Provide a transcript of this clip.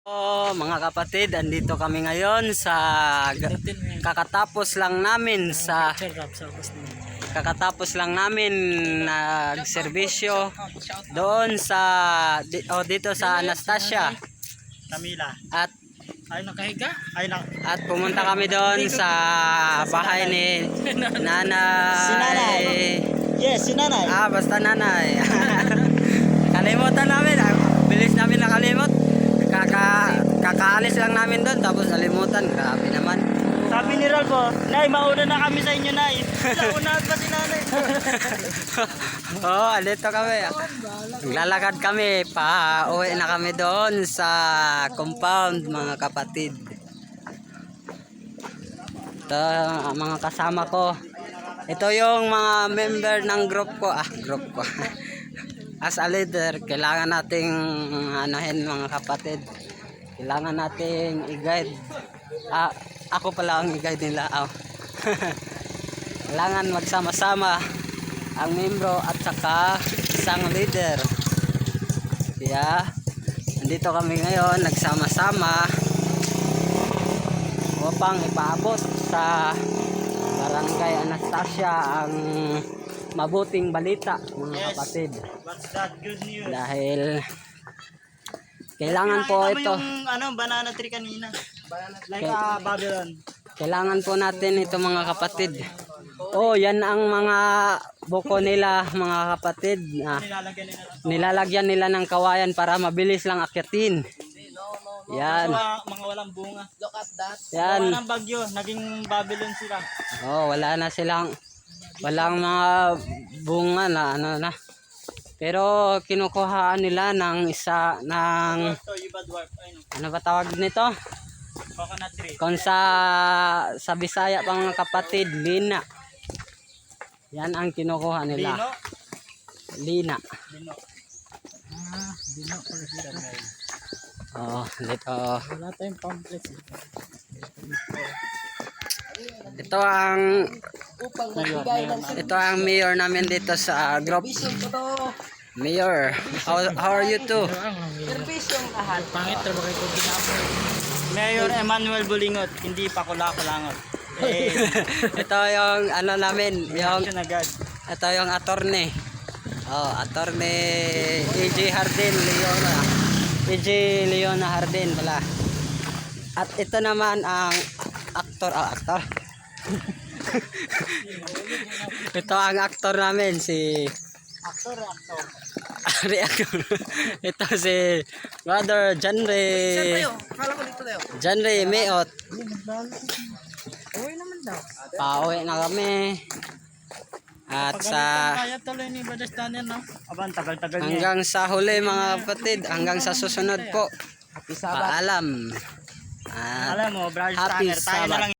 Mga kapatid, andito kami ngayon sa kakatapos lang namin nagserbisyo doon sa dito sa Anastasia Tamila. at Ay nakahiga? Ay na. at pumunta kami doon sa bahay ni Nanay. Si Nanay. Yes, si Nanay. Basta Nanay. Kalimutan namin. Bilis namin nakalimot. Kakaalis lang namin doon tapos nalimutan. Grabe naman. Sabi ni Ralph, Nay, mauna na kami sa inyo, Nay. Naunahan pa si Nanay. Alito kami. Naglalakad kami. Pa-uwi na kami doon sa compound, mga kapatid. Ito, mga kasama ko. Ito yung mga member ng group ko. Group ko. As a leader, kailangan nating anahin, mga kapatid. Kailangan nating i-guide. Ako pala ang i-guide nila. Kailangan magsama-sama ang membro at saka isang leader. Kaya nandito kami ngayon nagsama-sama upang ipaabot sa Barangay Anastasia ang mabuting balita, mga kapatid. What's that good news? Dahil kailangan po ito. Yung banana tree kanina. Like Babylon. Kailangan po natin ito, mga kapatid. Yan ang mga buko nila, mga kapatid. Nilalagyan nila. Nilalagyan nila ng kawayan para mabilis lang akyatin. Yan. Mga walang bunga. Look at that. Yan. Walang bagyo, naging Babylon sila. Wala na silang, walang mga bunga na. Pero kinukuhaan nila ng ano ba tawag nito? Coconut tree. Kung sa Bisaya pang mga kapatid, lina. Yan ang kinukuha nila. Lino? Lina. Lino. Lino. Dito. Wala tayong pamphlets. Ito ang mayor namin dito sa group. Mayor, how are you too? Mayor Emmanuel Bulingot, hindi pa kula-kulangot. Ito yung namin, Reaction agad. ito yung attorney. Attorney EJ Leona Hardin pala. At ito naman ang aktor. Ito ang aktor namin, si Aktor. Ito si Brother Janre Meot. Uwi naman daw. Pauwi na kami. At sa Kaya tuloy ni Brother Stanley, no? Aban, tagal-tagal niya. hanggang sa huli, mga kapatid, hanggang sa susunod po. Paalam. Alam mo, Brother Happy Stanley, tayo na Sabbath. lang